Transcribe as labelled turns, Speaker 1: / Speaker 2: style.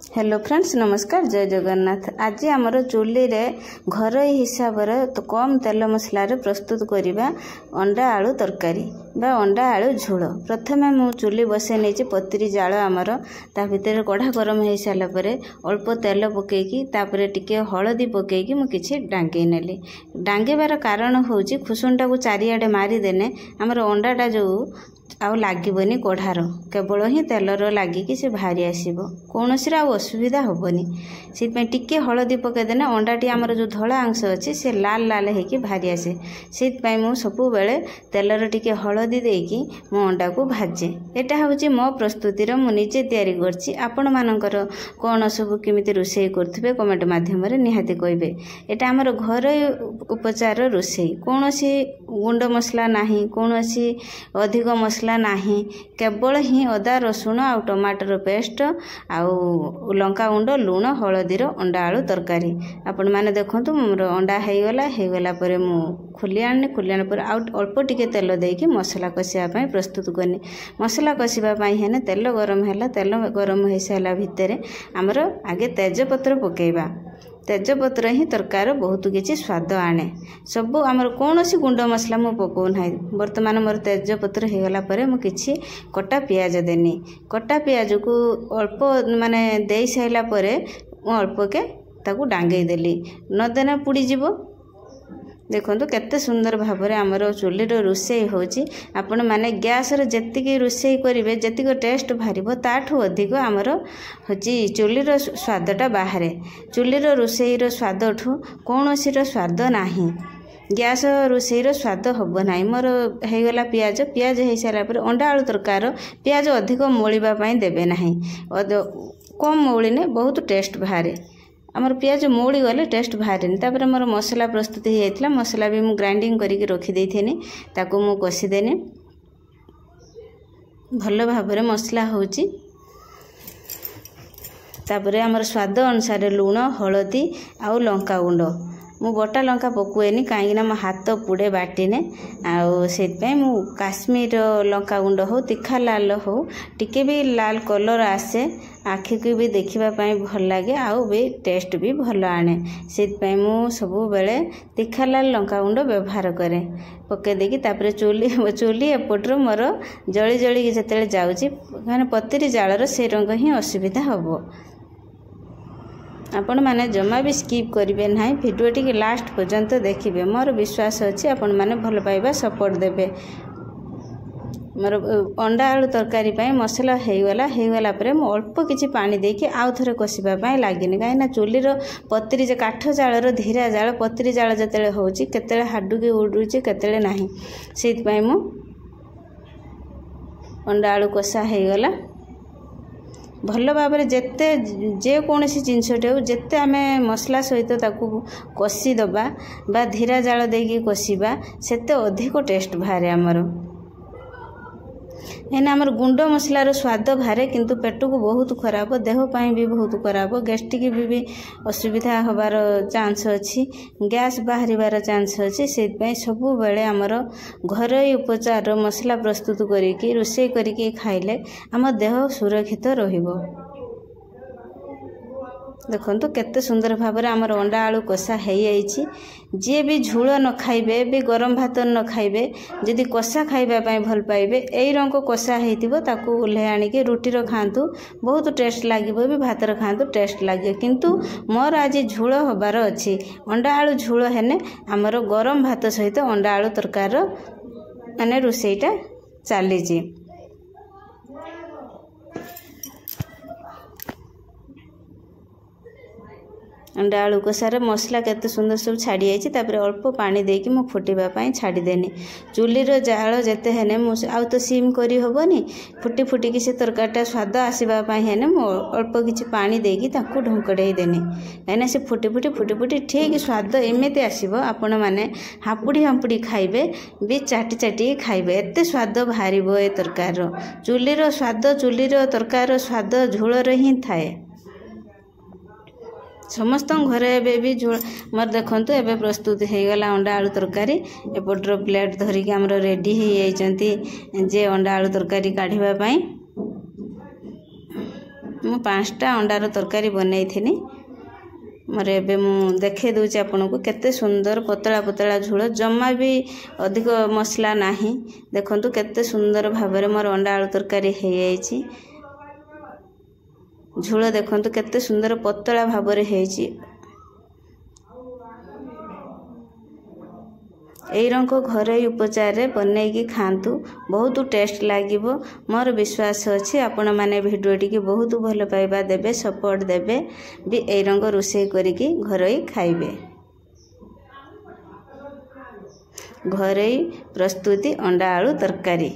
Speaker 1: Hello friends, नमस्कार, जय जगन्नाथ। आज आमर चूल्ही रे घर हिसाब से तो कम तेल मसला प्रस्तुत करवा अंडा आलू तरकारी बा अंडा आलू झोल। प्रथमे मु चूल्ही बसै नहीं पतरी जाल आमर ता भितर कढ़ा गरम हो सारापर अल्प तेल पकईकी तापर टिके हलदी पकईकी मु किछि डांगे नेली। डांगेबार कारण होउची खुसुंटा को चारिआडे मारिदेने आमर अंडाटा जो आउ लागबनी कढ़ार केवल ही तेलर लागिकी से भारी आसब कौन असुविधा हेनी। से टिके हलदी पकईदेने अंडाटी आमर जो धला अंश अच्छी से लाल लाल होगी भारी आसे। से सब बेले तेलर टिके हलदी देकी मो अंडा को भाजे। यहाँ हूँ मो प्रस्तुतिर मुझे तैयारी करछि। आपण मानकर कौन सब किमिति रोषेई करथिबे कमेंट माध्यम निहाती कहबे। एटा आमर घर उपचार रोषेई, कौन गुंड मसला नाही, कौन अधिक मसला नाही, केवल ही अदा रसुण आ टमाटर पेस्ट आउ लंका गुंड लुण हलदीर अंडा आलू तरकारी। आपण माने देखंतु मोर अंडा हेगला परे मु खोली आने पर अल्प टिके तेल देकी मसला कषिया प्रस्तुत करनी। मसला कषिबा हेने तेल गरम है, तेल गरम हो सारा भितर आमर आगे तेजपत्र पकेबा। तेजपत्र ही तरकार बहुत किसी स्वाद आने। सब आमर कौन सी गुंड मसला मु पकाउना। बर्तमान मोर तेजपत्र होगला पर मुझे कटा पियाज देनी। कटा पियाज को अल्प माने दे सारा पर अल्प के ताकू डांगे देली, नदेना पुड़ीजीव। देखो केते सुंदर भाव में आमर चूल्हीर रोषेई होची। आपण माने गैस रे जेतिकी रोषेई करिवे जेतिक टेस्ट बाहरिबो ताठू अधिक आमर होची चूल्हीर स्वादटा बाहरे। चूल्हीर रोषेईर स्वादठू कौनसी स्वाद नाही। गैस रोषेईर स्वाद हम ना। मोर होगला पियाज हो सारा पर अंडा आलू तरकार पियाज अधिक मोलिबा पई देबे नाही। कम मोलिने बहुत टेस्ट बाहरे। आमर पियाज मौड़ी गले टेस्ट बाहर। तापर मोर मसला प्रस्तुत हो जाता। मसला भी मु ग्राइंडिंग करके रखीदेनी ताकू मु कषिदेनी भल भाव में मसला होची। तापर आमर स्वाद अनुसार लुण हलदी आउ लंका गुंड मु बटा लंका पकुएनी कहीं मो हाथ पुड़े बाटिने से मु काश्मीर लंका गुंड हो तीखा लाल हो टिके भी लाल कलर आसे आखि को भी देखापी भल लगे आउ भी टेस्ट भी भल आने। से मु सब बेले तीखा लाल लंका गुंड व्यवहार करे पके देकी तापर चूल्ही एपटर मोर जली जली जिते जाऊँगी मैंने पतरी जालर से रंग ही असुविधा हम। आपण माने जमा भी स्किप करेंगे ना, भिडियो टी लास्ट पर्यंत देखिए। मोर विश्वास अच्छी आपण माने भल पाइबा सपोर्ट देबे। मोर अंडा आलू तरकारी मसला होगला पर मु अल्प किछि पानी देके आउ थरे कषिबा लगिनी। कहीं चूल्हीर पतरी जे काठ जालर धीरा जाल पतरी जाल जते होची केते हाडुकी उड़ुची केते नाही। से मु अंडा आलू कषा होगला भल भाव में जेते जेकोसी जिनसटे हो जेते आमे मसला सहित ताकू कषिदबा बा धीरा जाल देकी कषिबा सेते अधिक टेस्ट बाहरे। आमर एना आमर गुंड मसलार स्वाद बाहरे किंतु पेट को बहुत खराब, देह पाई भी बहुत खराब, गैस्ट्रिक भी असुविधा होबार चांस अच्छी, गैस बाहर चांस अच्छी। से सब बेले आमर घर उपचार मसला प्रस्तुत करिकी रोषेई करिकी खाइले आम देह सुरक्षित रहिबो। देखो केते सुंदर भाव में आमर अंडा आलू कषा हो जाइए। जी भी झोल न खाइबे भी गरम भात न खाइबे जदि कषा खाइबापी भल पाइबे यही रंग कषा होता ओल्हे आणिके रुटीर खातु बहुत टेस्ट लगे भी भातर खातु टेस्ट लगे। किंतु मोर आज झोल हबार अच्छी अंडा आलू झोल हेने आमर गरम भात सहित अंडा आलू तरकार माने रोषेईटा चली। अंडा आलू कषार मसला केते सुंदर सब छाड़ी जाइए। तापर अल्प पानी देकी मु फुटीबापी छाड़ीदेनी। चूल्हीर जाल जेते हेने मु आउ तो सीम करी होबनी फुटी फुटिकी से तरकारीटा स्वाद आसवापी हेने मु अल्प किछि पानी देकी ताकू ढंकड़े देनी। कहीं से फुटी फुटी ठीक स्वाद एमती आसब। आपण माने हापुड़ी हापुड़ी खाइबे भी चाटी चाटी खाइबे एते स्वाद बाहर ए तरकार। चूल्हीर स्वाद चूल्हीर तरकार स्वाद झोलर ही थाए। समस्त घरे एबे भी झोल मोर देखंतु एबे प्रस्तुत होगला अंडा आलू तरकारी। एपटर प्लेट धरिकी आमर रेडी हो जाइछंती जे अंडा आलू तरकारी काढ़िबा पई। ମୁଁ 5टा अंडार तरकारी बनई थी मोर एबे मु देखे दूची आपनको केते सुंदर पतला पतला झोल जम्मा भी अधिक मसला नाही देखंतु केते सुंदर भाबरे मोर अंडा आलू तरकारी हे जाईची झोल देखंतु केते सुंदर पतला भाबरे हेची एई रंग घरोई उपचार रे बनैकी खातु बहुत टेस्ट लागिबो मोर विश्वास अछि आपण माने वीडियो टी बहुत भल पाइबा देबे सपोर्ट देबे भी एई रंग रोषे करिकी घरोई खाइबे घरोई प्रस्तुति अंडा आलू तरकारी।